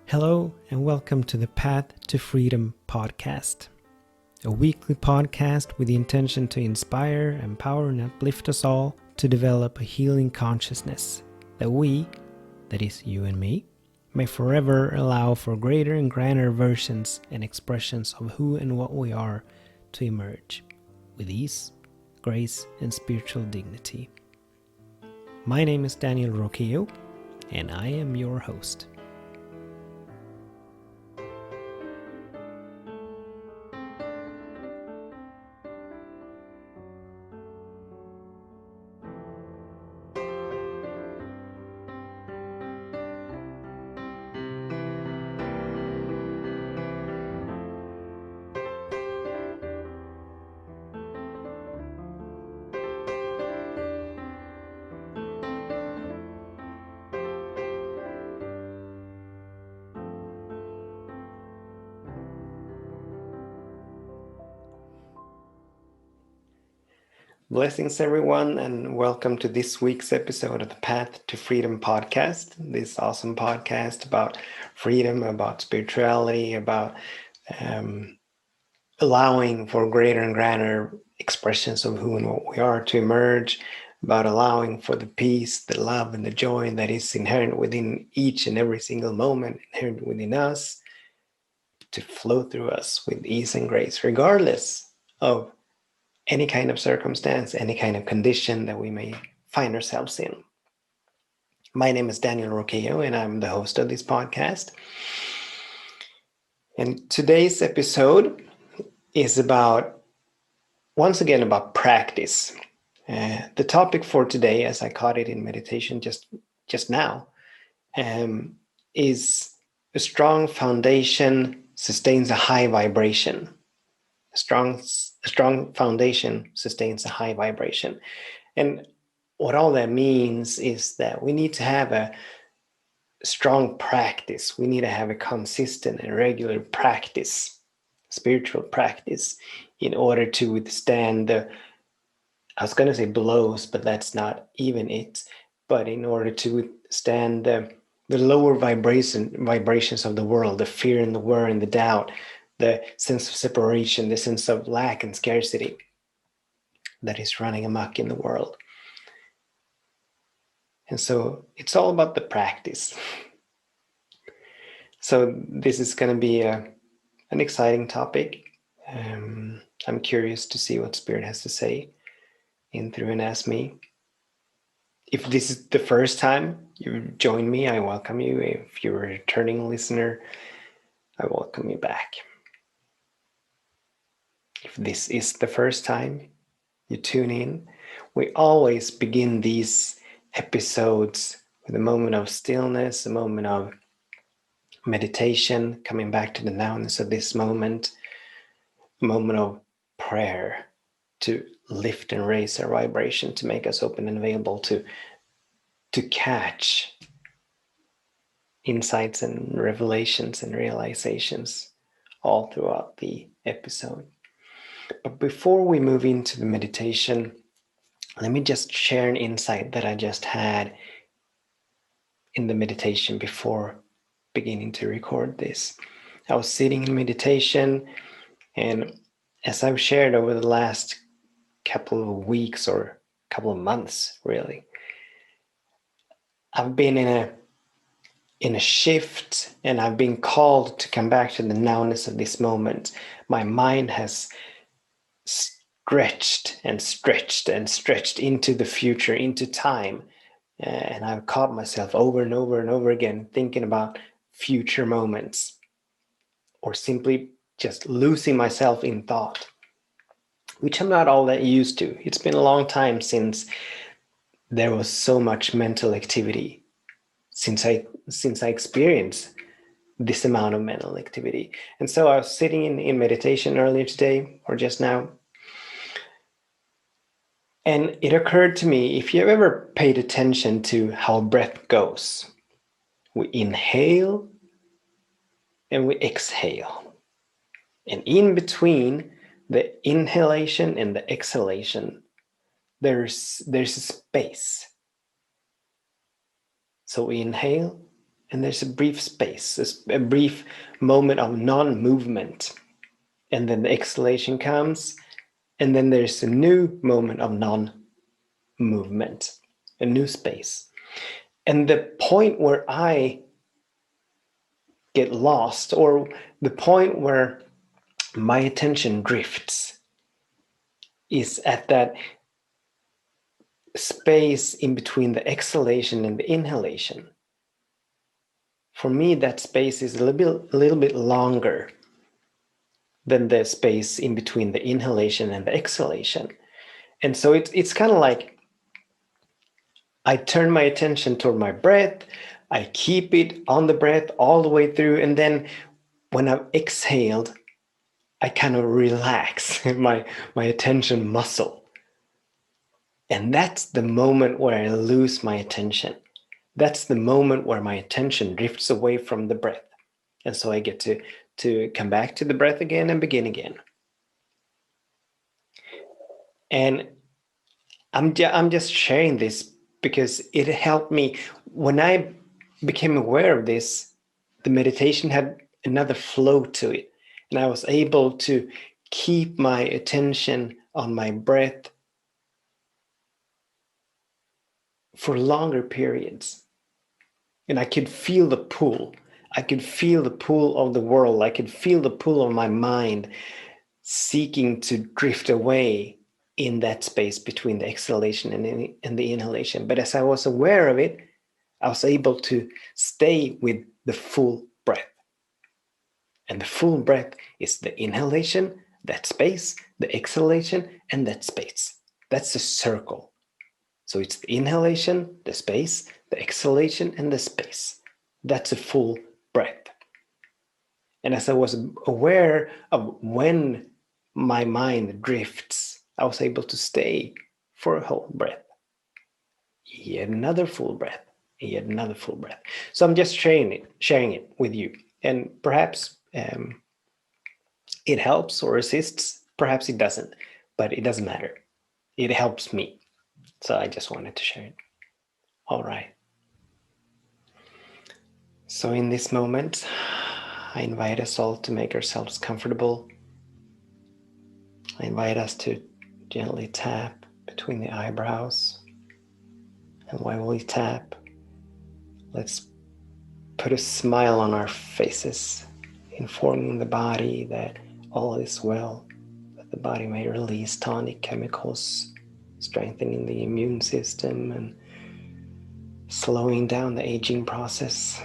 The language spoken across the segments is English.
Hello and welcome to the Path to Freedom podcast, a weekly podcast with the intention to inspire, empower, and uplift us all to develop a healing consciousness that we, that is you and me, may forever allow for greater and grander versions and expressions of who and what we are to emerge with ease, grace, and spiritual dignity. My name is Daniel Roquillo, and I am your host. Blessings, everyone, and welcome to this week's episode of the Path to Freedom podcast. This awesome podcast about freedom, about spirituality, about allowing for greater and grander expressions of who and what we are to emerge, about allowing for the peace, the love, and the joy that is inherent within each and every single moment, inherent within us, to flow through us with ease and grace, regardless of any kind of circumstance, any kind of condition that we may find ourselves in. My name is Daniel Roquillo, and I'm the host of this podcast. And today's episode is once again, about practice. The topic for today, as I caught it in meditation just now, is a strong foundation sustains a high vibration. A strong foundation sustains a high vibration. And what all that means is that we need to have a strong practice. We need to have a consistent and regular practice, spiritual practice, in order to withstand I was going to say blows, but that's not even it. But in order to withstand the lower vibrations of the world, the fear and the worry and the doubt, the sense of separation, the sense of lack and scarcity that is running amok in the world. And so it's all about the practice. So this is going to be an exciting topic. I'm curious to see what Spirit has to say in through and as me. If this is the first time you join me, I welcome you. If you're a returning listener, I welcome you back. If this is the first time you tune in, we always begin these episodes with a moment of stillness, a moment of meditation, coming back to the nowness of this moment, a moment of prayer to lift and raise our vibration, to make us open and available to catch insights and revelations and realizations all throughout the episode. But before we move into the meditation, let me just share an insight that I just had in the meditation before beginning to record this. I was sitting in meditation, and as I've shared over the last couple of weeks or couple of months, really, I've been in a shift, and I've been called to come back to the nowness of this moment. My mind has stretched and stretched and stretched into the future, into time. And I've caught myself over and over and over again thinking about future moments, or simply just losing myself in thought, which I'm not all that used to. It's been a long time since there was so much mental activity, since I experienced this amount of mental activity. And so I was sitting in meditation earlier today, or just now, and it occurred to me, if you've ever paid attention to how breath goes, we inhale and we exhale. And in between the inhalation and the exhalation, there's a space. So we inhale and there's a brief space, a brief moment of non-movement, and then the exhalation comes, and then there's a new moment of non-movement, a new space. And the point where I get lost, or the point where my attention drifts, is at that space in between the exhalation and the inhalation. For me, that space is a little bit longer than the space in between the inhalation and the exhalation. And so it's kind of like I turn my attention toward my breath, I keep it on the breath all the way through, and then when I've exhaled, I kind of relax my attention muscle. And that's the moment where I lose my attention. That's the moment where my attention drifts away from the breath. And so I get to come back to the breath again and begin again. And I'm just sharing this because it helped me. When I became aware of this, the meditation had another flow to it. And I was able to keep my attention on my breath for longer periods. And I could feel the pull. I could feel the pull of the world. I could feel the pull of my mind seeking to drift away in that space between the exhalation and the inhalation. But as I was aware of it, I was able to stay with the full breath. And the full breath is the inhalation, that space, the exhalation, and that space. That's a circle. So it's the inhalation, the space, the exhalation, and the space. That's a full breath. And as I was aware of when my mind drifts, I was able to stay for a whole breath. Yet another full breath, yet another full breath. So I'm just sharing it with you. And perhaps it helps or assists, perhaps it doesn't, but it doesn't matter. It helps me. So I just wanted to share it. All right. So in this moment, I invite us all to make ourselves comfortable. I invite us to gently tap between the eyebrows. And while we tap, let's put a smile on our faces, informing the body that all is well, that the body may release tonic chemicals, strengthening the immune system and slowing down the aging process.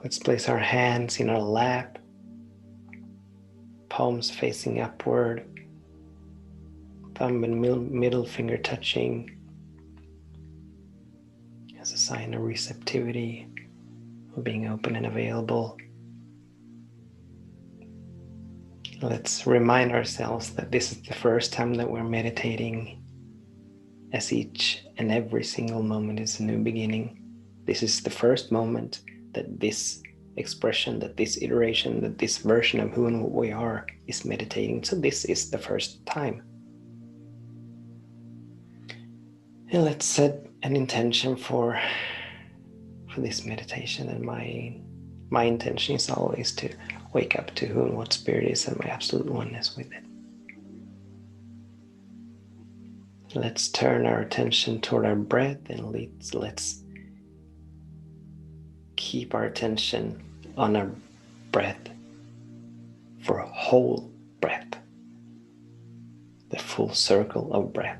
Let's place our hands in our lap, palms facing upward, thumb and middle finger touching as a sign of receptivity, of being open and available. Let's remind ourselves that this is the first time that we're meditating, as each and every single moment is a new beginning. This is the first moment that this expression, that this iteration, that this version of who and what we are is meditating. So this is the first time. And let's set an intention for this meditation. And my intention is always to wake up to who and what spirit is and my absolute oneness with it. Let's turn our attention toward our breath, and let's keep our attention on our breath for a whole breath, the full circle of breath.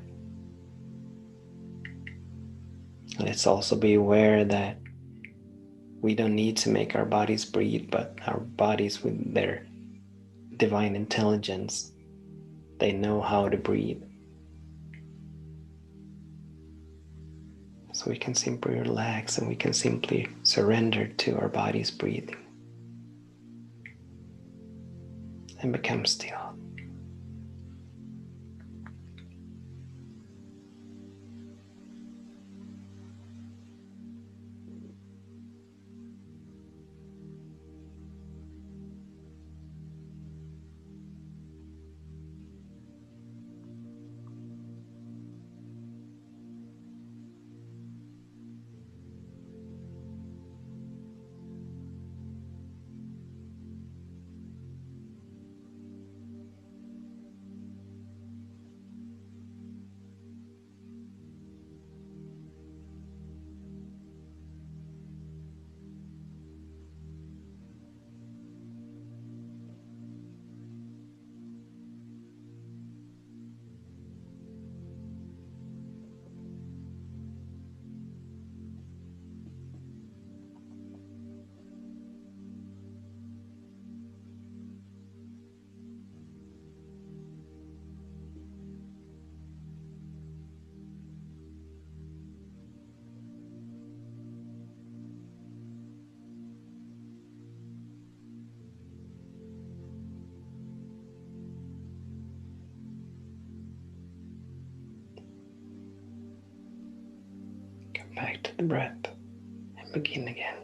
Let's also be aware that we don't need to make our bodies breathe, but our bodies, with their divine intelligence, they know how to breathe. So we can simply relax and we can simply surrender to our body's breathing and become still. back to the breath and begin again.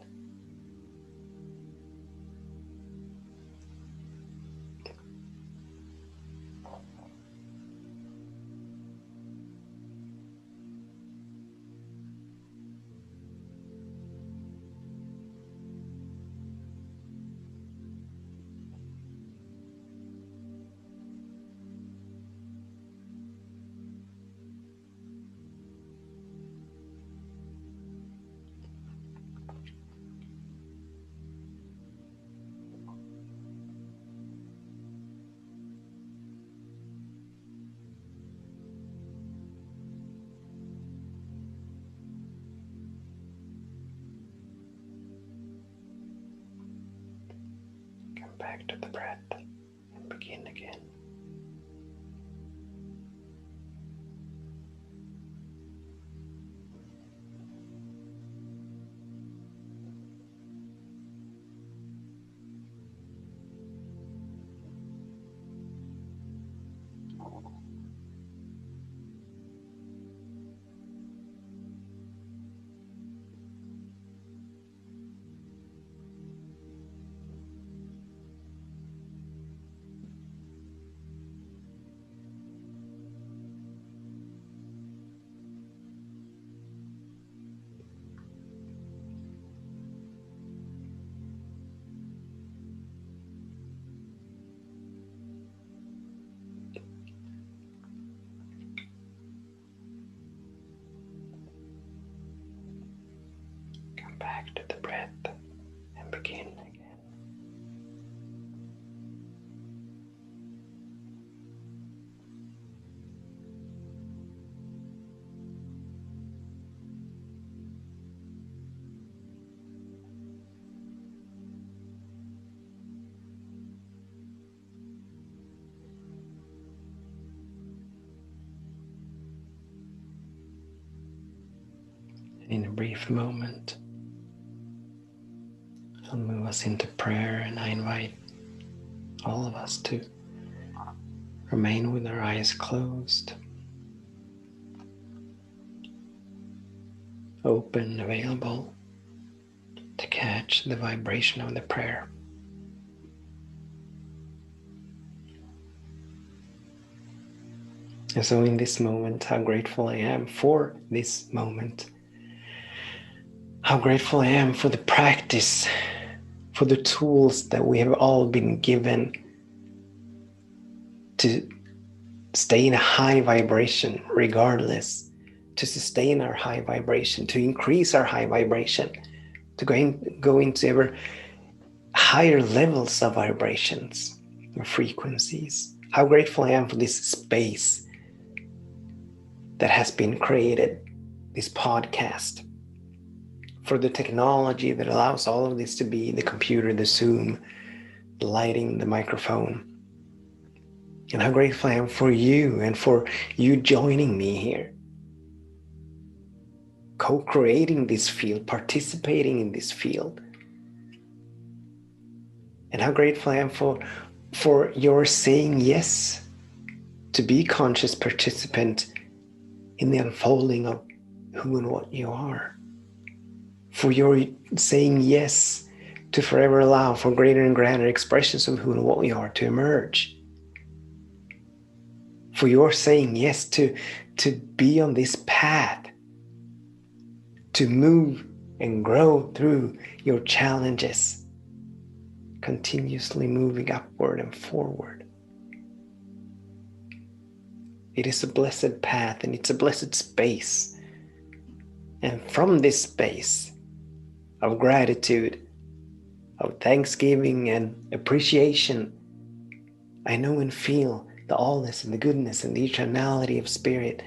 Come back to the breath and begin again. Come back to the breath and begin again. In a brief moment, I'll move us into prayer, and I invite all of us to remain with our eyes closed, open, available to catch the vibration of the prayer. And so in this moment, how grateful I am for this moment. How grateful I am for the practice, for the tools that we have all been given to stay in a high vibration regardless, to sustain our high vibration, to increase our high vibration, to go into ever higher levels of vibrations and frequencies. How grateful I am for this space that has been created, this podcast, for the technology that allows all of this to be, the computer, the Zoom, the lighting, the microphone. And how grateful I am for you and for you joining me here, co-creating this field, participating in this field. And how grateful I am for your saying yes to be conscious participant in the unfolding of who and what you are. For your saying yes to forever allow for greater and grander expressions of who and what we are to emerge. For your saying yes to be on this path, to move and grow through your challenges, continuously moving upward and forward. It is a blessed path and it's a blessed space. And from this space of gratitude, of thanksgiving and appreciation, I know and feel the allness and the goodness and the eternality of spirit.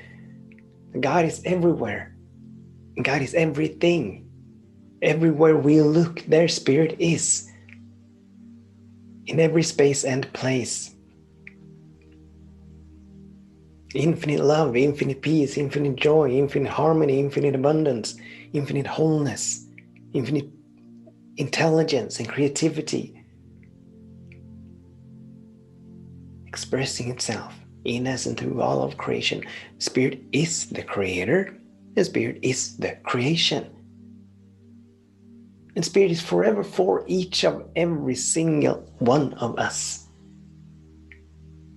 God is everywhere. God is everything. Everywhere we look, their spirit is. In every space and place. Infinite love, infinite peace, infinite joy, infinite harmony, infinite abundance, infinite wholeness, infinite intelligence and creativity. Expressing itself in us and through all of creation. Spirit is the creator. And spirit is the creation. And spirit is forever for each of every single one of us,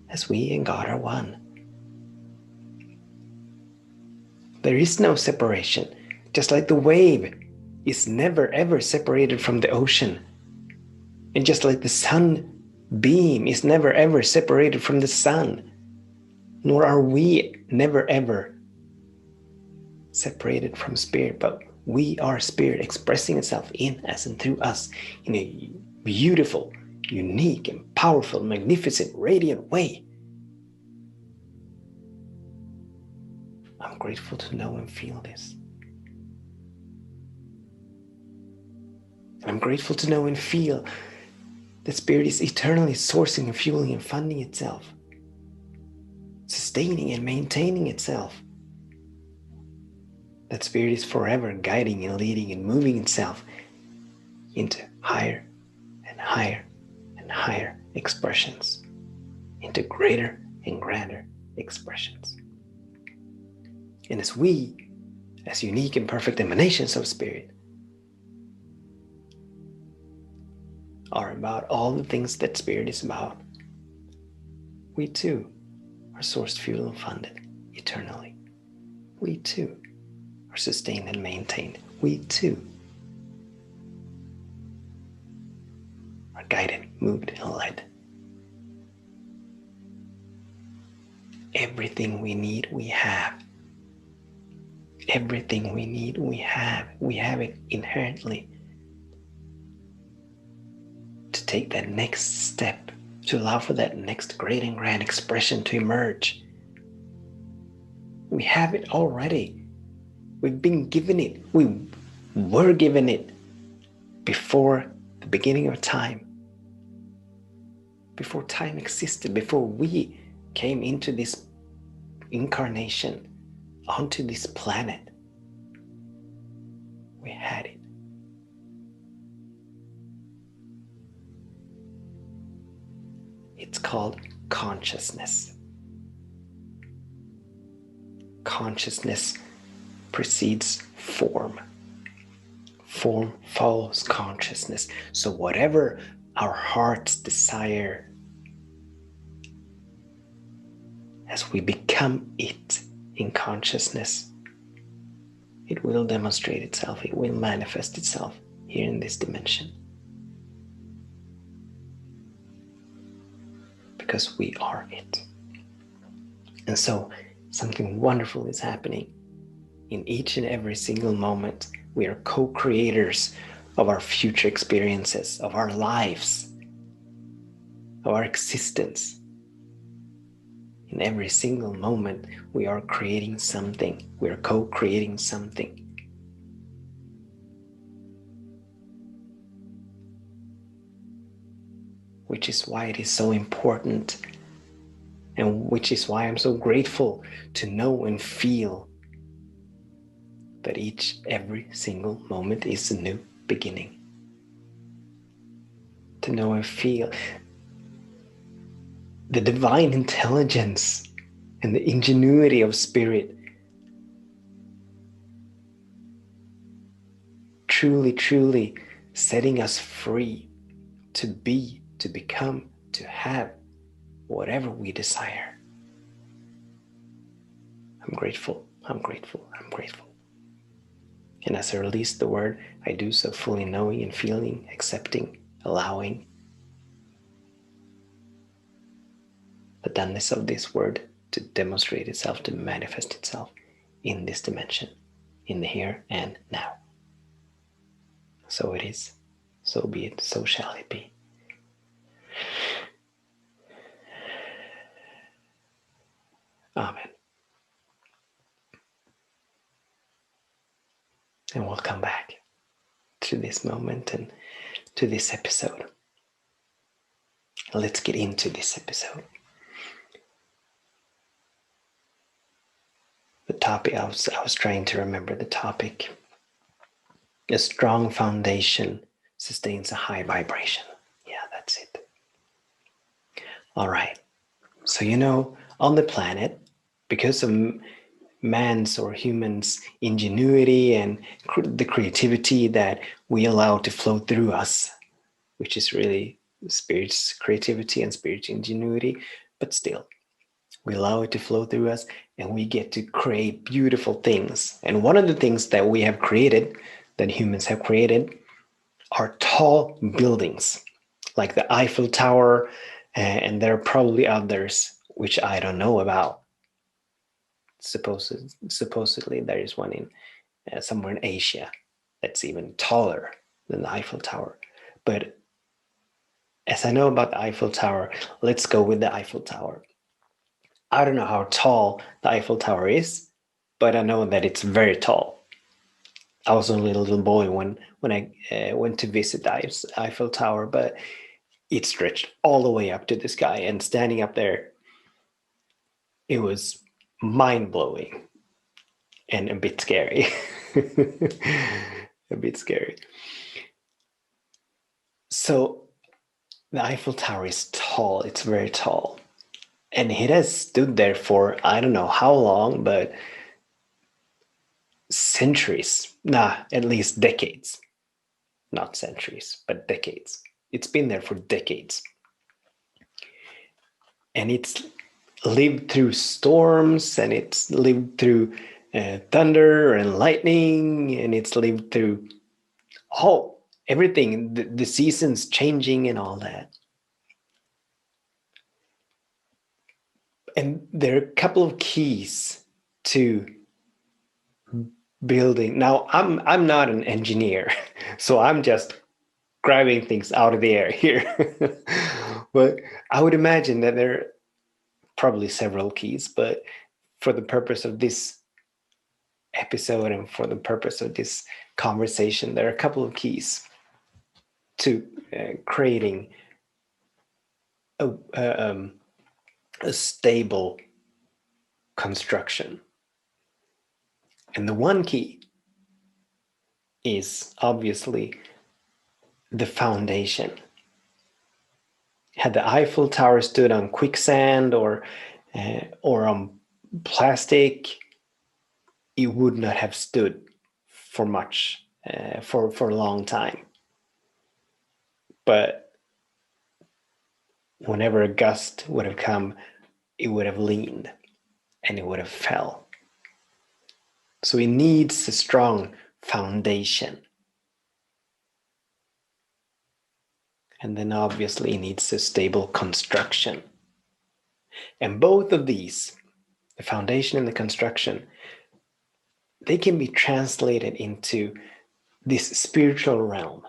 as we and God are one. There is no separation. Just like the wave is never ever separated from the ocean. And just like the sun beam is never ever separated from the sun, nor are we never ever separated from spirit, but we are spirit expressing itself in us and through us in a beautiful, unique, and powerful, magnificent, radiant way. I'm grateful to know and feel this. And I'm grateful to know and feel that spirit is eternally sourcing and fueling and funding itself, sustaining and maintaining itself. That spirit is forever guiding and leading and moving itself into higher and higher and higher expressions, into greater and grander expressions. And as we, as unique and perfect emanations of spirit, are about all the things that spirit is about, we too are sourced, fueled, and funded eternally. We too are sustained and maintained. We too are guided, moved, and led. Everything we need, we have. Everything we need, we have. We have it inherently to take that next step, to allow for that next great and grand expression to emerge. We have it already. We've been given it. We were given it before the beginning of time. Before time existed, before we came into this incarnation, onto this planet, we had it. It's called consciousness. Consciousness precedes form. Form follows consciousness. So whatever our hearts desire, as we become it in consciousness, it will demonstrate itself, it will manifest itself here in this dimension. Because we are it. And so something wonderful is happening in each and every single moment. We are co-creators of our future experiences, of our lives, of our existence. In every single moment, we are creating something. We are co-creating something. Which is why it is so important, and which is why I'm so grateful to know and feel that every single moment is a new beginning. To know and feel the divine intelligence and the ingenuity of spirit truly, truly setting us free to be, to become, to have whatever we desire. I'm grateful, I'm grateful, I'm grateful. And as I release the word, I do so fully knowing and feeling, accepting, allowing the doneness of this word to demonstrate itself, to manifest itself in this dimension, in the here and now. So it is, so be it, so shall it be. Amen. And we'll come back to this moment and to this episode. Let's get into this episode. The topic, I was trying to remember the topic. A strong foundation sustains a high vibration. Yeah, that's it. All right. So, on the planet, because of man's or humans' ingenuity and the creativity that we allow to flow through us, which is really spirit's creativity and spirit's ingenuity. But still, we allow it to flow through us and we get to create beautiful things. And one of the things that we have created, that humans have created, are tall buildings like the Eiffel Tower, and there are probably others which I don't know about. Supposedly there is one in somewhere in Asia that's even taller than the Eiffel Tower. But as I know about the Eiffel Tower, let's go with the Eiffel Tower. I don't know how tall the Eiffel Tower is, but I know that it's very tall. I was only a little boy when I went to visit the Eiffel Tower, but it stretched all the way up to the sky, and standing up there, it was mind-blowing and a bit scary. A bit scary. So the Eiffel Tower is tall. It's very tall. And it has stood there for I don't know how long, but centuries. Nah, at least decades. Not centuries, but decades. It's been there for decades. And it's lived through storms, and it's lived through thunder and lightning, and it's lived through everything, the seasons changing and all that. And there are a couple of keys to building. Now, I'm not an engineer, so I'm just grabbing things out of the air here. But I would imagine that there are probably several keys, but for the purpose of this episode and for the purpose of this conversation, there are a couple of keys to creating a stable construction. And the one key is obviously the foundation. Had the Eiffel Tower stood on quicksand or on plastic, it would not have stood for much, for a long time. But whenever a gust would have come, it would have leaned and it would have fell. So it needs a strong foundation. And then obviously it needs a stable construction. And both of these, the foundation and the construction, they can be translated into this spiritual realm.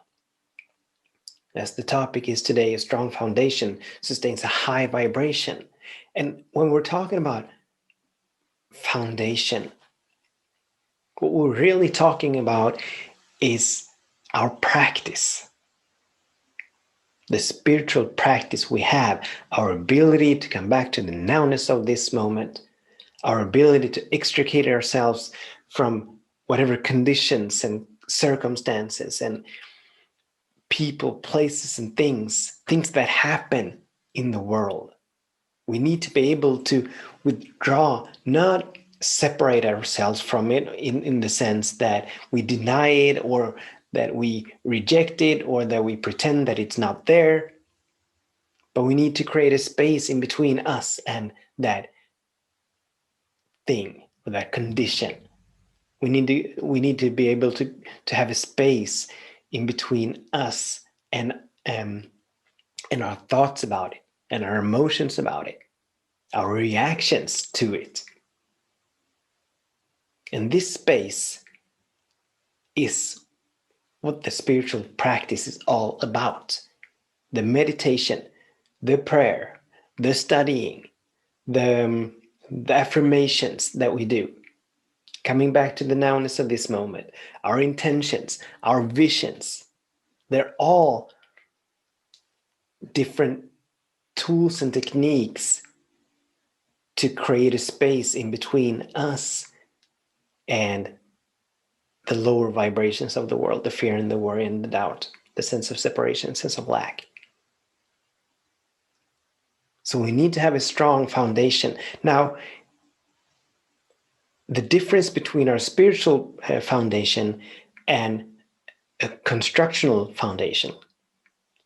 As the topic is today, a strong foundation sustains a high vibration. And when we're talking about foundation, what we're really talking about is our practice. The spiritual practice we have, our ability to come back to the nowness of this moment, our ability to extricate ourselves from whatever conditions and circumstances and people, places, and things that happen in the world. We need to be able to withdraw, not separate ourselves from it in the sense that we deny it or that we reject it or that we pretend that it's not there. But we need to create a space in between us and that thing or that condition. We need to be able to have a space in between us and our thoughts about it and our emotions about it, our reactions to it. And this space is what the spiritual practice is all about. The meditation, the prayer, the studying, the affirmations that we do, coming back to the nowness of this moment, our intentions, our visions, they're all different tools and techniques to create a space in between us and the lower vibrations of the world, the fear and the worry and the doubt, the sense of separation, sense of lack. So we need to have a strong foundation. Now, the difference between our spiritual foundation and a constructional foundation,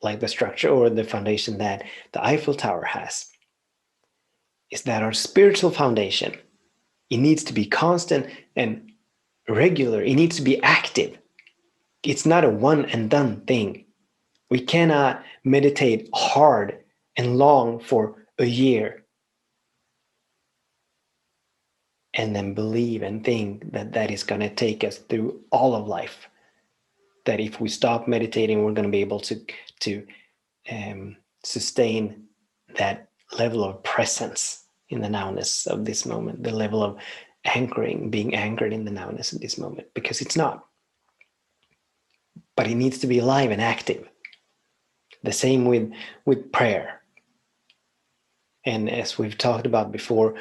like the structure or the foundation that the Eiffel Tower has, is that our spiritual foundation, it needs to be constant and regular. It needs to be active. It's not a one and done thing. We cannot meditate hard and long for a year and then believe and think that that is going to take us through all of life. That if we stop meditating, we're going to be able to sustain that level of presence in the nowness of this moment, the level of anchoring, being anchored in the nowness of this moment, because it's not. But it needs to be alive and active. The same with prayer. And as we've talked about before,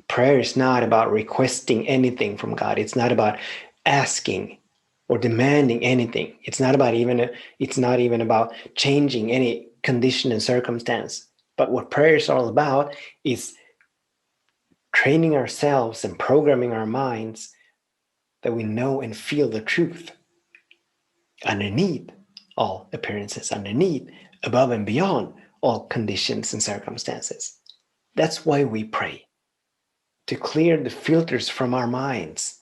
prayer is not about requesting anything from God. It's not about asking or demanding anything. It's not even about changing any condition and circumstance. But what prayer is all about is training ourselves and programming our minds that we know and feel the truth underneath all appearances, underneath, above and beyond all conditions and circumstances. That's why we pray, to clear the filters from our minds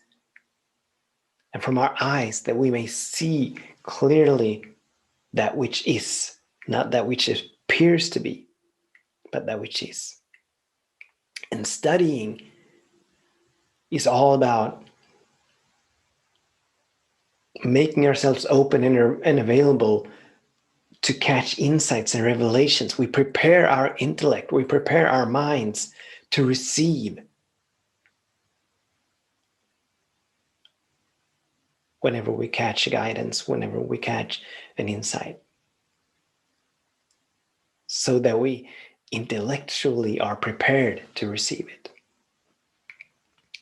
and from our eyes, that we may see clearly that which is, not that which appears to be, but that which is. And studying is all about making ourselves open and available to catch insights and revelations. We prepare our intellect, we prepare our minds to receive whenever we catch guidance, whenever we catch an insight, so that we intellectually are prepared to receive it.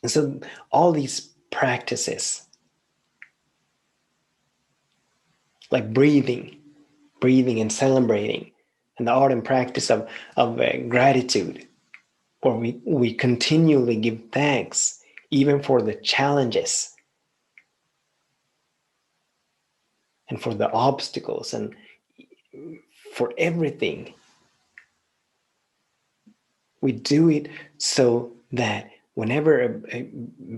And so all these practices, like breathing and celebrating, and the art and practice of gratitude, where we continually give thanks even for the challenges and for the obstacles and for everything. We do it so that whenever a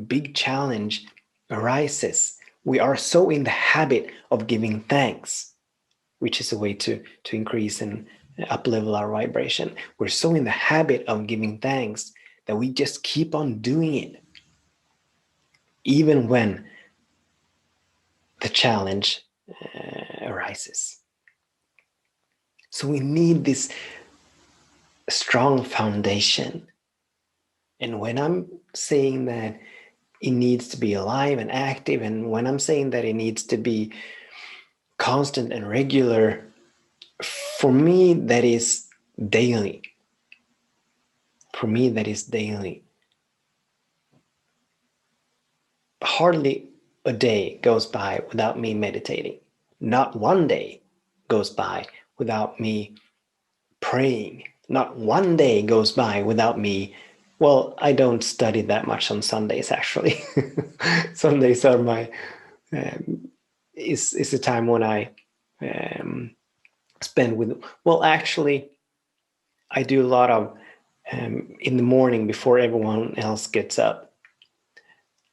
big challenge arises, we are so in the habit of giving thanks, which is a way to increase and up-level our vibration. We're so in the habit of giving thanks that we just keep on doing it, even when the challenge arises. So we need this strong foundation. And when I'm saying that it needs to be alive and active, and when I'm saying that it needs to be constant and regular, for me, that is daily. For me, that is daily. Hardly a day goes by without me meditating. Not one day goes by without me praying. Not one day goes by without me. Well, I don't study that much on Sundays, actually. Sundays are my is a time when I spend with. Well, actually, I do a lot of in the morning before everyone else gets up.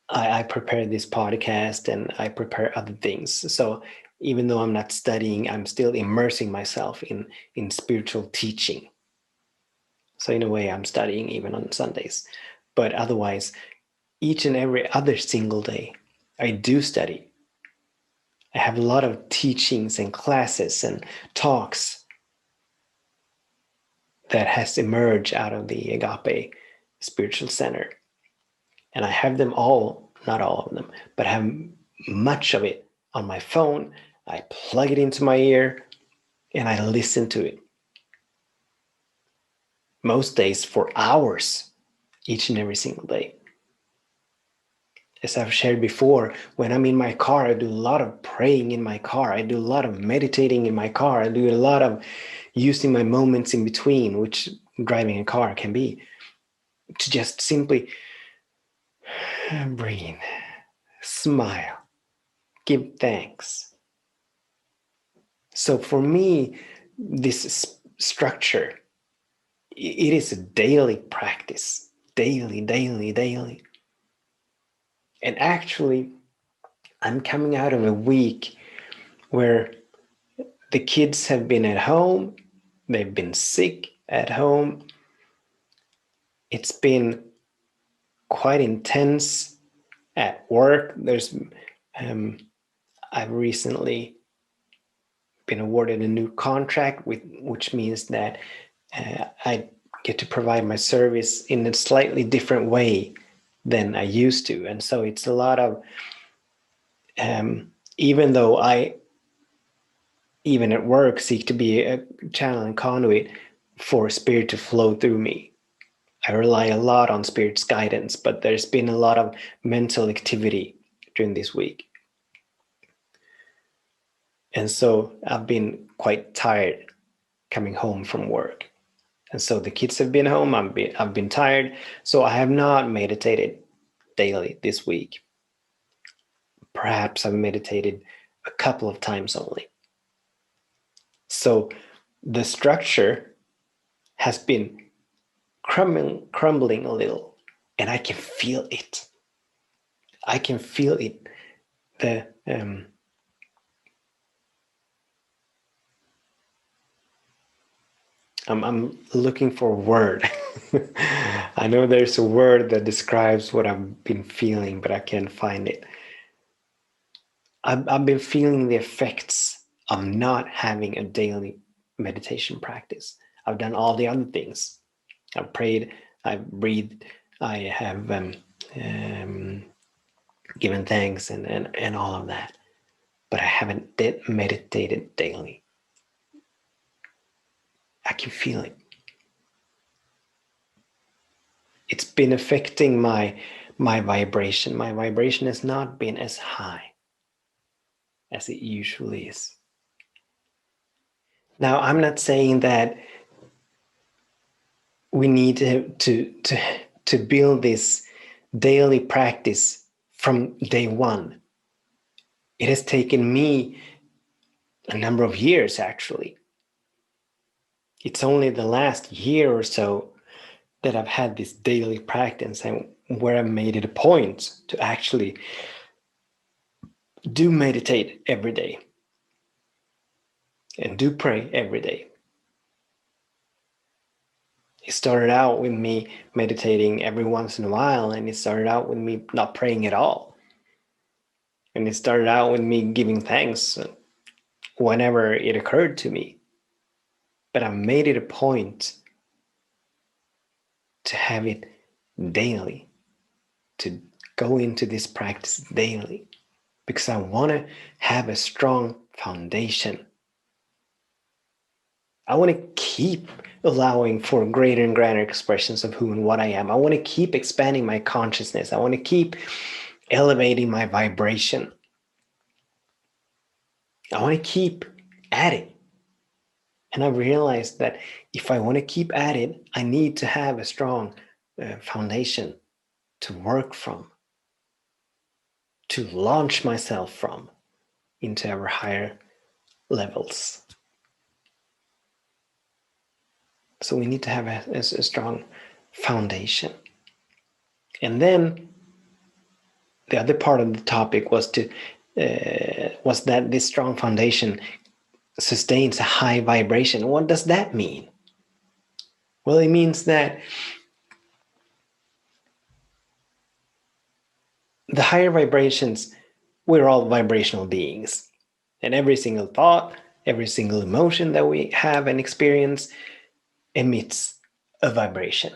I prepare this podcast and I prepare other things. So even though I'm not studying, I'm still immersing myself in spiritual teaching. So in a way, I'm studying even on Sundays. But otherwise, each and every other single day, I do study. I have a lot of teachings and classes and talks that has emerged out of the Agape Spiritual Center. And I have them all, not all of them, but I have much of it on my phone. I plug it into my ear and I listen to it. Most days for hours, each and every single day. As I've shared before, when I'm in my car, I do a lot of praying in my car. I do a lot of meditating in my car. I do a lot of using my moments in between, which driving a car can be, to just simply Breathe. Smile. Give thanks. So for me, this structure, it is a daily practice. Daily, daily, daily. And actually, I'm coming out of a week where the kids have been at home, they've been sick at home. It's been quite intense at work. I've recently been awarded a new contract, which means that I get to provide my service in a slightly different way than I used to. And so it's a lot of, even though I, even at work, seek to be a channel and conduit for spirit to flow through me. I rely a lot on spirit's guidance, but there's been a lot of mental activity during this week. And so I've been quite tired coming home from work. And so the kids have been home, I've been tired. So I have not meditated daily this week. Perhaps I've meditated a couple of times only. So the structure has been crumbling a little, and I can feel it. I can feel it. I'm looking for a word. I know there's a word that describes what I've been feeling, but I can't find it. I've been feeling the effects of not having a daily meditation practice. I've done all the other things. I've prayed, I've breathed, I have given thanks and all of that. But I haven't meditated daily. I can feel it. It's been affecting my vibration. My vibration has not been as high as it usually is. Now, I'm not saying that we need to build this daily practice from day one. It has taken me a number of years, actually. It's only the last year or so that I've had this daily practice and where I made it a point to actually do meditate every day and do pray every day. It started out with me meditating every once in a while, and it started out with me not praying at all. And it started out with me giving thanks whenever it occurred to me. But I made it a point to have it daily, to go into this practice daily, because I want to have a strong foundation. I want to keep allowing for greater and greater expressions of who and what I am. I want to keep expanding my consciousness. I want to keep elevating my vibration. I want to keep at it. And I realized that if I want to keep at it, I need to have a strong foundation to work from, to launch myself from into ever higher levels. So we need to have a strong foundation. And then the other part of the topic was that this strong foundation sustains a high vibration. What does that mean? Well, it means that the higher vibrations, we're all vibrational beings. And every single thought, every single emotion that we have and experience emits a vibration.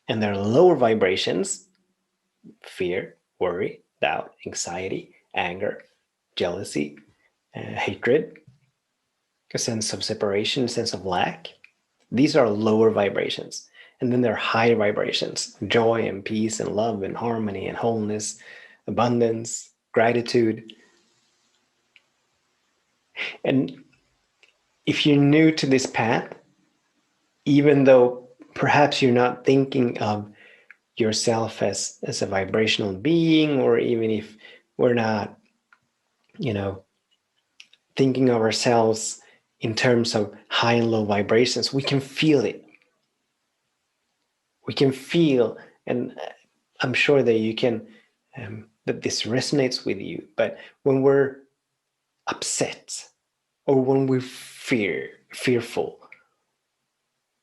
And there are lower vibrations: fear, worry, doubt, anxiety, anger, jealousy, hatred, a sense of separation, a sense of lack. These are lower vibrations. And then there are higher vibrations: joy and peace and love and harmony and wholeness, abundance, gratitude. And if you're new to this path, even though perhaps you're not thinking of yourself as a vibrational being, or even if we're not, thinking of ourselves in terms of high and low vibrations, we can feel it. We can feel, and I'm sure that you can, that this resonates with you, but when we're upset, or when we're fearful,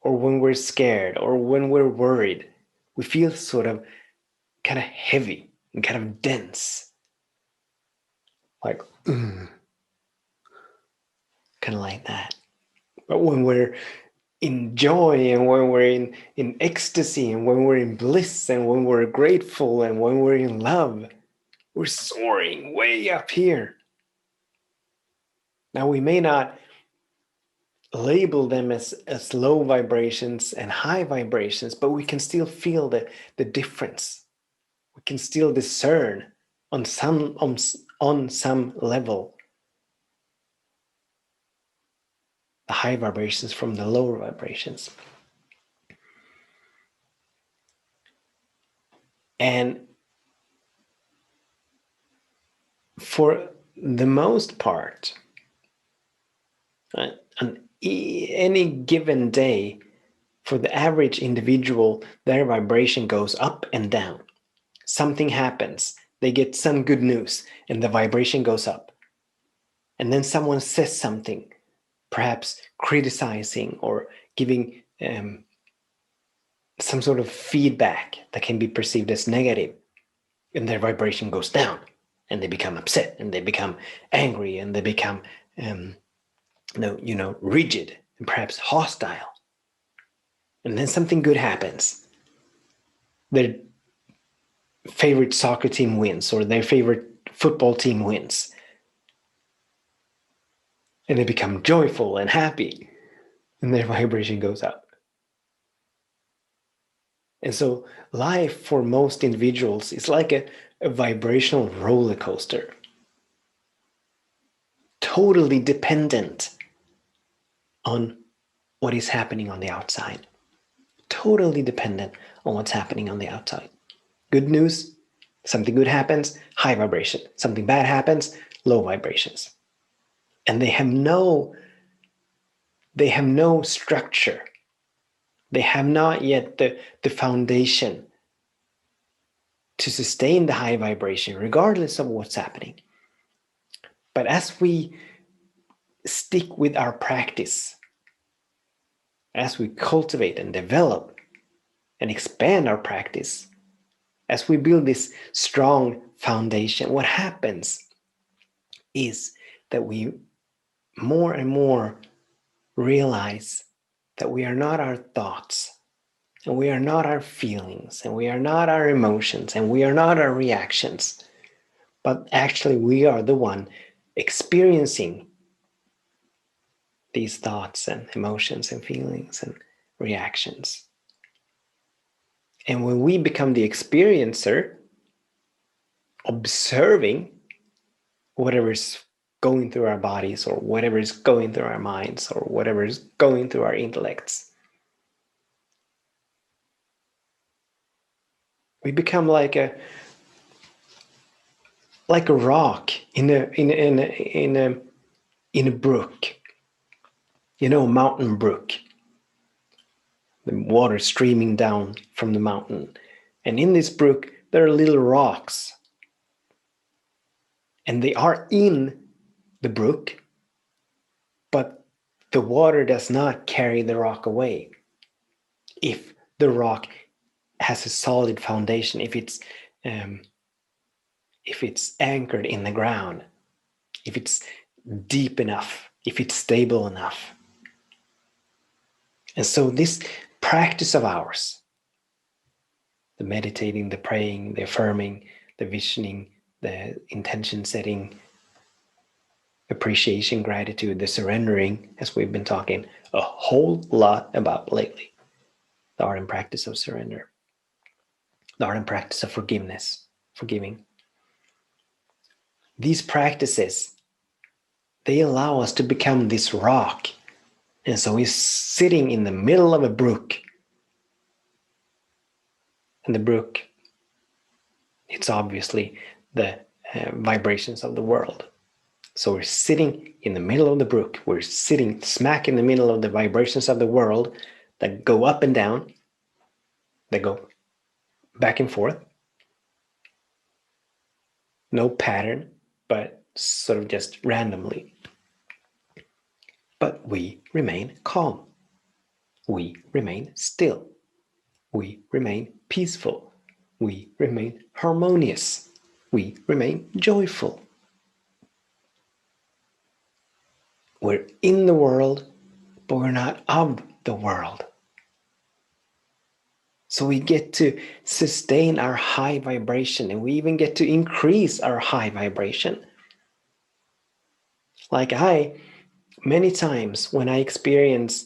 or when we're scared, or when we're worried, we feel sort of kind of heavy and kind of dense, like kind of like that. But when we're in joy, and when we're in ecstasy, and when we're in bliss, and when we're grateful, and when we're in love, we're soaring way up here. Now, we may not label them as low vibrations and high vibrations, but we can still feel the difference. We can still discern on some level the high vibrations from the lower vibrations. And for the most part, on any given day, for the average individual, their vibration goes up and down. Something happens, they get some good news, and the vibration goes up. And then someone says something, perhaps criticizing or giving some sort of feedback that can be perceived as negative, and their vibration goes down, and they become upset, and they become angry, and they become rigid and perhaps hostile. And then something good happens. Their favorite soccer team wins, or their favorite football team wins, and they become joyful and happy, and their vibration goes up. And so life for most individuals is like a vibrational roller coaster, totally dependent on what is happening on the outside. Totally dependent on what's happening on the outside. Good news, something good happens, high vibration. Something bad happens, low vibrations. And they have no structure. They have not yet the foundation to sustain the high vibration, regardless of what's happening. But as we stick with our practice, as we cultivate and develop and expand our practice, as we build this strong foundation, what happens is that we more and more realize that we are not our thoughts, and we are not our feelings, and we are not our emotions, and we are not our reactions, but actually we are the one experiencing these thoughts and emotions and feelings and reactions. And when we become the experiencer, observing whatever is going through our bodies, or whatever is going through our minds, or whatever is going through our intellects, we become like a rock in a brook, mountain brook, the water streaming down from the mountain. And in this brook, there are little rocks, and they are in the brook, but the water does not carry the rock away. If the rock has a solid foundation, if it's anchored in the ground, if it's deep enough, if it's stable enough. And so this practice of ours, the meditating, the praying, the affirming, the visioning, the intention setting, appreciation, gratitude, the surrendering, as we've been talking a whole lot about lately, the art and practice of surrender, the art and practice of forgiving. These practices, they allow us to become this rock. And so we're sitting in the middle of a brook, And the brook, it's obviously the vibrations of the world. So we're sitting in the middle of the brook. We're sitting smack in the middle of the vibrations of the world that go up and down, that go back and forth. No pattern, but sort of just randomly. But we remain calm. We remain still. We remain peaceful. We remain harmonious. We remain joyful. We're in the world, but we're not of the world. So we get to sustain our high vibration, and we even get to increase our high vibration. Like many times when I experience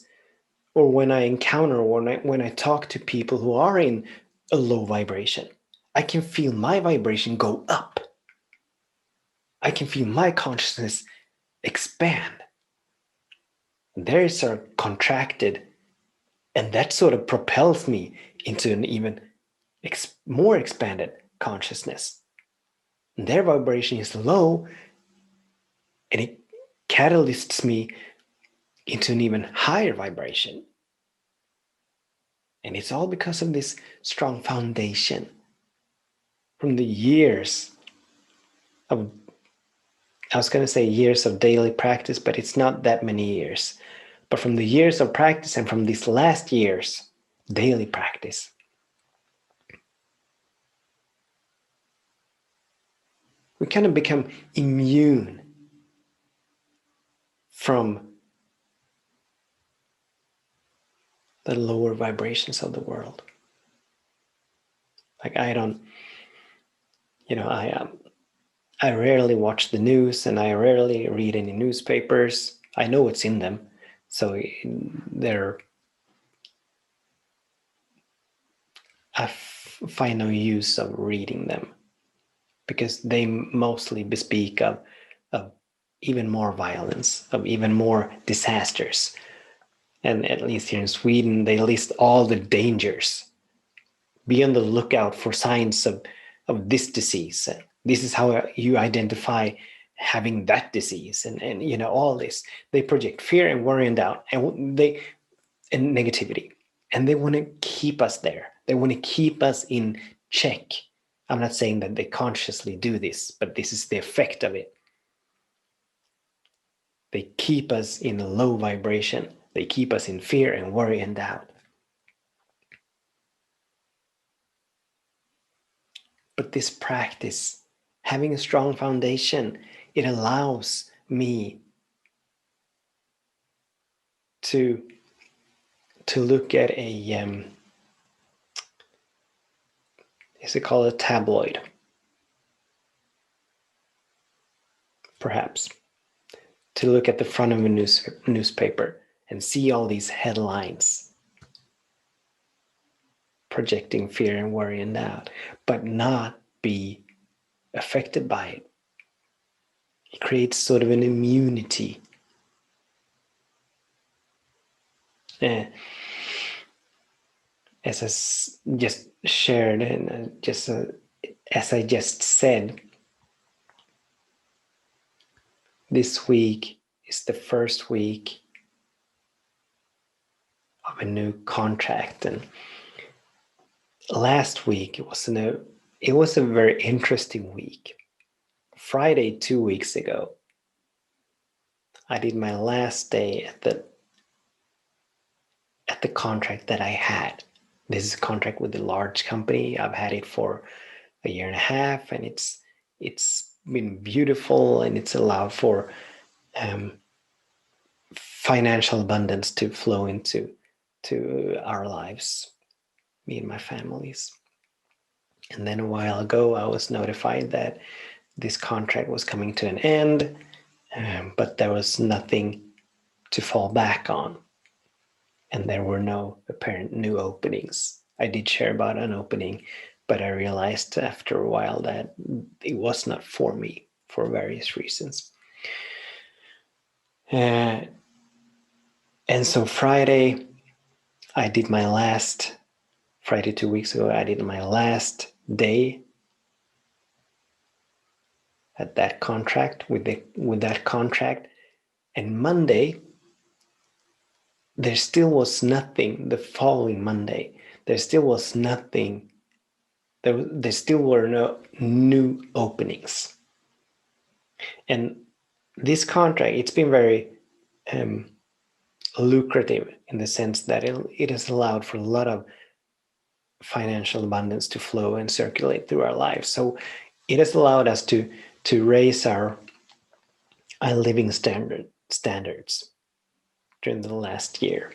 or when I encounter or when I talk to people who are in a low vibration, I can feel my vibration go up. I can feel my consciousness expand. They're sort of contracted, and that sort of propels me into an even more expanded consciousness. And their vibration is low, and it catalysts me into an even higher vibration. And it's all because of this strong foundation from the years of, I was going to say years of daily practice, but it's not that many years. But from the years of practice and from these last years, daily practice, we kind of become immune from the lower vibrations of the world. Like I rarely watch the news, and I rarely read any newspapers. I know what's in them, so I find no use of reading them, because they mostly bespeak of even more violence, of even more disasters. And at least here in Sweden, they list all the dangers. Be on the lookout for signs of this disease. This is how you identify having that disease, and all this. They project fear and worry and doubt and negativity, and they want to keep us there. They want to keep us in check. I'm not saying that they consciously do this, but this is the effect of it. They keep us in a low vibration. They keep us in fear and worry and doubt. But this practice, having a strong foundation, it allows me to look at is it called a tabloid? Perhaps. To look at the front of a newspaper and see all these headlines projecting fear and worry and doubt, but not be affected by it. It creates sort of an immunity. As I just shared, and as I just said, this week is the first week of a new contract, and last week it was a very interesting week. Friday 2 weeks ago, I did my last day at the contract that I had. This is a contract with a large company. I've had it for a year and a half, and it's been beautiful, and it's allowed for financial abundance to flow into our lives, me and my families. And then a while ago, I was notified that this contract was coming to an end, but there was nothing to fall back on, and there were no apparent new openings. I did share about an opening, but I realized after a while that it was not for me for various reasons. And so Friday, I did my last Friday 2 weeks ago, I did my last day at that contract with that contract, and Monday there still was nothing. The following Monday there still was nothing. There still were no new openings. And this contract, it's been very lucrative in the sense that it has allowed for a lot of financial abundance to flow and circulate through our lives. So it has allowed us to raise our living standards during the last year.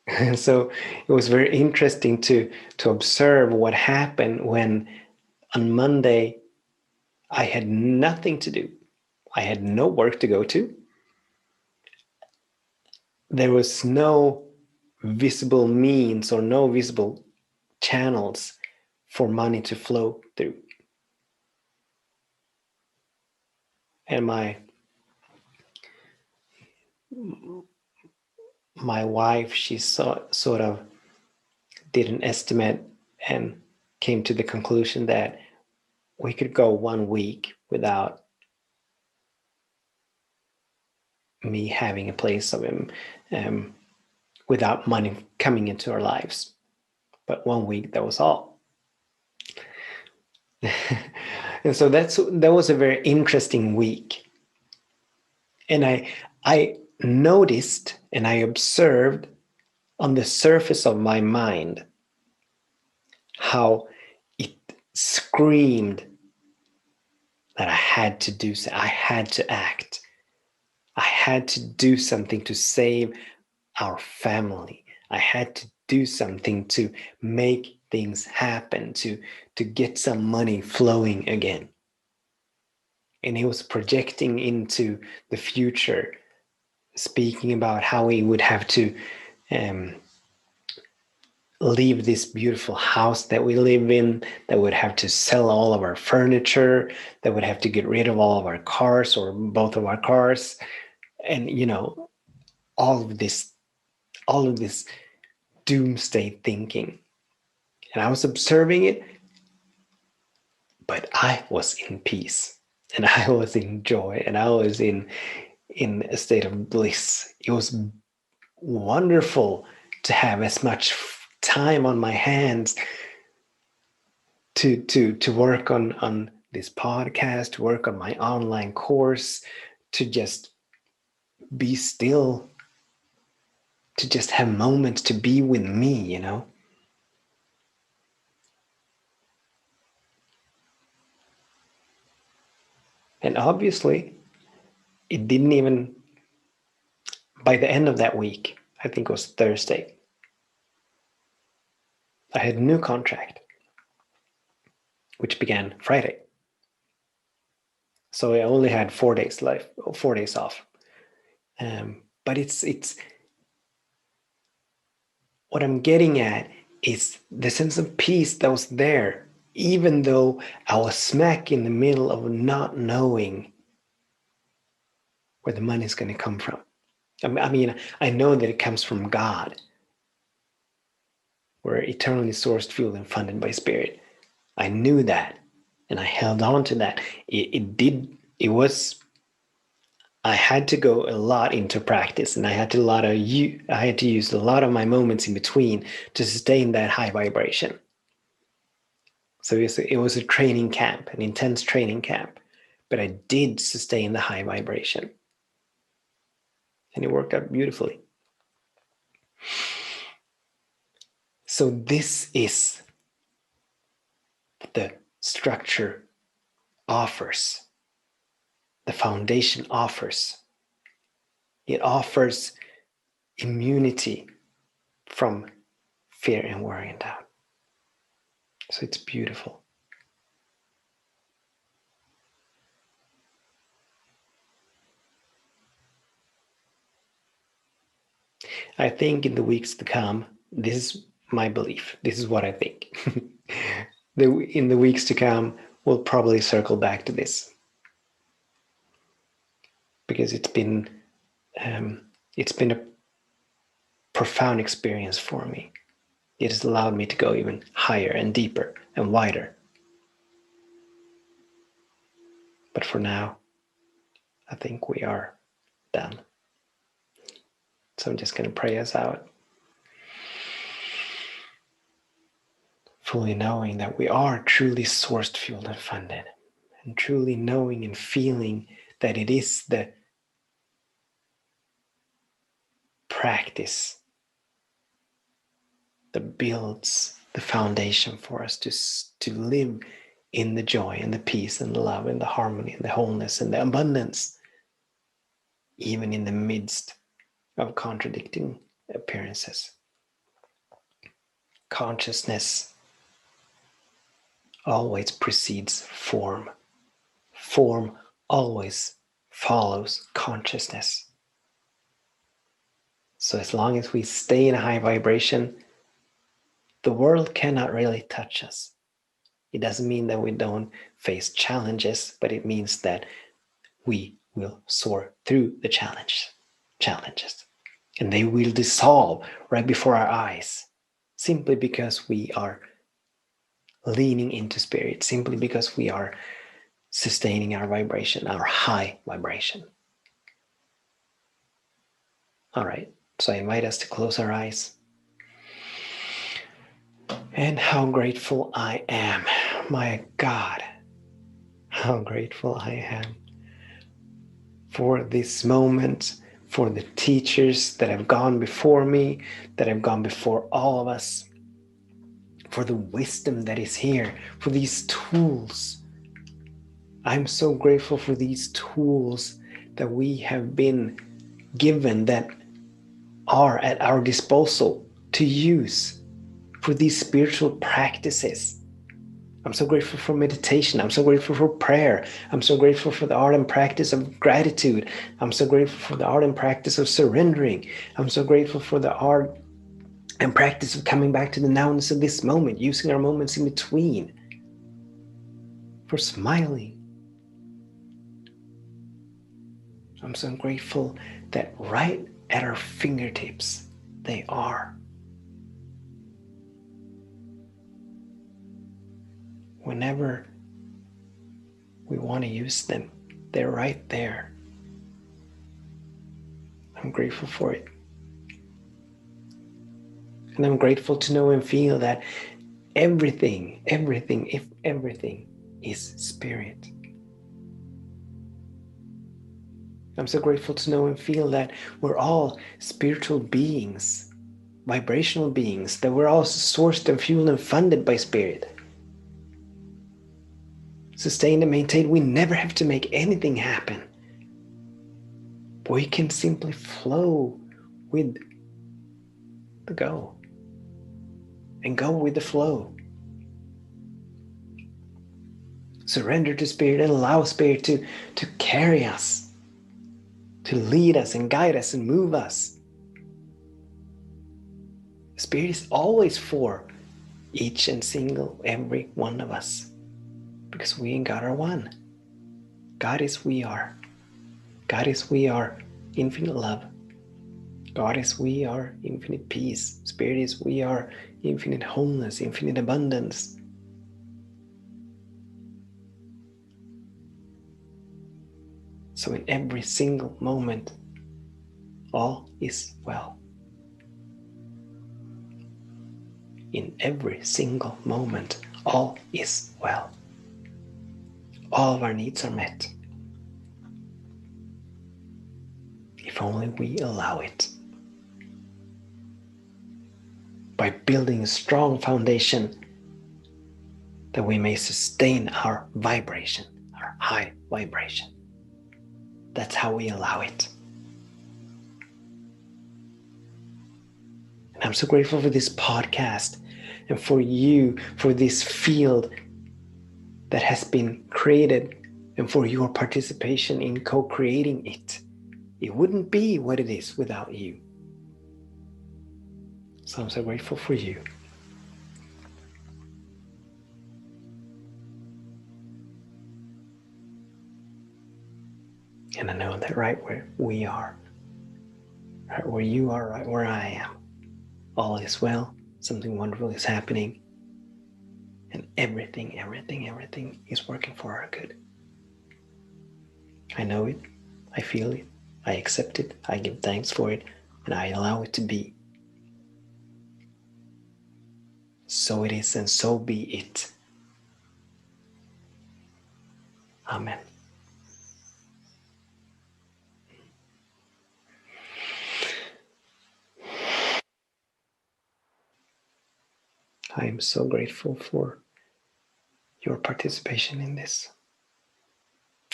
And so it was very interesting to observe what happened when on Monday I had nothing to do. I had no work to go to. There was no visible means or no visible channels for money to flow through. And my wife, she sort of did an estimate and came to the conclusion that we could go 1 week without me having a place of him, without money coming into our lives. But 1 week, that was all. And so that was a very interesting week. And I noticed and I observed on the surface of my mind how it screamed that I had to do so. I had to act. I had to do something to save our family. I had to do something to make things happen, to get some money flowing again. And he was projecting into the future, speaking about how we would have to leave this beautiful house that we live in, that would have to sell all of our furniture, that would have to get rid of all of our cars or both of our cars. And, all of this doomsday thinking. And I was observing it, but I was in peace and I was in joy and I was in a state of bliss. It was wonderful to have as much time on my hands to work on this podcast, to work on my online course, to just be still, to just have moments to be with me, And obviously, it didn't even, by the end of that week, I think it was Thursday, I had a new contract, which began Friday. So I only had 4 days left, 4 days off. But it's what I'm getting at is the sense of peace that was there, even though I was smack in the middle of not knowing where the money is going to come from. I mean, I know that it comes from God. We're eternally sourced, fueled, and funded by Spirit. I knew that, and I held on to that. I had to go a lot into practice, and I had to use a lot of my moments in between to sustain that high vibration. So it was a training camp, an intense training camp, but I did sustain the high vibration, and it worked out beautifully. So this is the structure offers. The foundation offers. It offers immunity from fear and worry and doubt. So it's beautiful. I think in the weeks to come, this is my belief. This is what I think. In the weeks to come, we'll probably circle back to this. Because it's been a profound experience for me. It has allowed me to go even higher and deeper and wider. But for now, I think we are done. So I'm just going to pray us out. Fully knowing that we are truly sourced, fueled, and funded. And truly knowing and feeling that it is the practice that builds the foundation for us to live in the joy and the peace and the love and the harmony and the wholeness and the abundance, even in the midst of contradicting appearances. Consciousness always precedes form. Form always follows consciousness. So as long as we stay in a high vibration, the world cannot really touch us. It doesn't mean that we don't face challenges, but it means that we will soar through the challenges. And they will dissolve right before our eyes, simply because we are leaning into spirit, simply because we are sustaining our vibration, our high vibration. All right, so I invite us to close our eyes. And how grateful I am, my God, how grateful I am for this moment, for the teachers that have gone before me, that have gone before all of us, for the wisdom that is here, for these tools. I'm so grateful for these tools that we have been given, that are at our disposal to use for these spiritual practices. I'm so grateful for meditation. I'm so grateful for prayer. I'm so grateful for the art and practice of gratitude. I'm so grateful for the art and practice of surrendering. I'm so grateful for the art and practice of coming back to the nowness of this moment, using our moments in between, for smiling. I'm so grateful that right at our fingertips, they are. Whenever we want to use them, they're right there. I'm grateful for it. And I'm grateful to know and feel that everything is spirit. I'm so grateful to know and feel that we're all spiritual beings, vibrational beings, that we're all sourced and fueled and funded by spirit. Sustained and maintained, we never have to make anything happen. We can simply flow with the go and go with the flow. Surrender to spirit and allow spirit to carry us, to lead us and guide us and move us. Spirit is always for each and every one of us, because we and God are one. God is we are. God is we are infinite love. God is we are infinite peace. Spirit is we are infinite wholeness, infinite abundance. So in every single moment, all is well. In every single moment, all is well. All of our needs are met. If only we allow it. By building a strong foundation that we may sustain our vibration, our high vibration. That's how we allow it. And I'm so grateful for this podcast and for you, for this field that has been created, and for your participation in co-creating it. It wouldn't be what it is without you. So I'm so grateful for you. And I know that right where we are, right where you are, right where I am, all is well, something wonderful is happening, and everything is working for our good. I know it, I feel it, I accept it, I give thanks for it, and I allow it to be. So it is, and so be it. Amen. I am so grateful for your participation in this.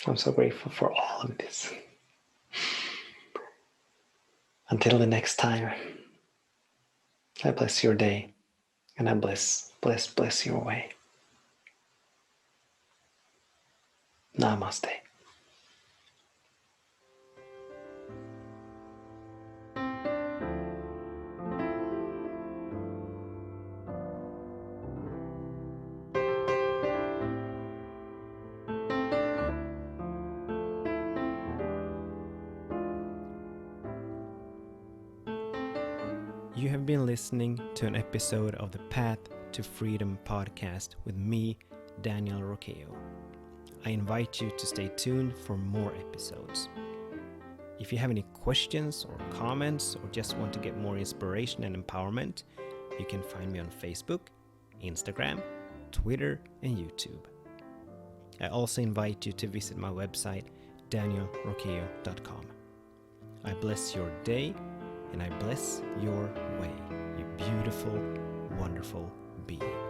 I'm so grateful for all of this. Until the next time, I bless your day, and I bless your way. Namaste. You have been listening to an episode of the Path to Freedom podcast with me, Daniel Roqueo. I invite you to stay tuned for more episodes. If you have any questions or comments or just want to get more inspiration and empowerment, you can find me on Facebook, Instagram, Twitter, and YouTube. I also invite you to visit my website, danielroqueo.com. I bless your day and I bless your way, you beautiful, wonderful being.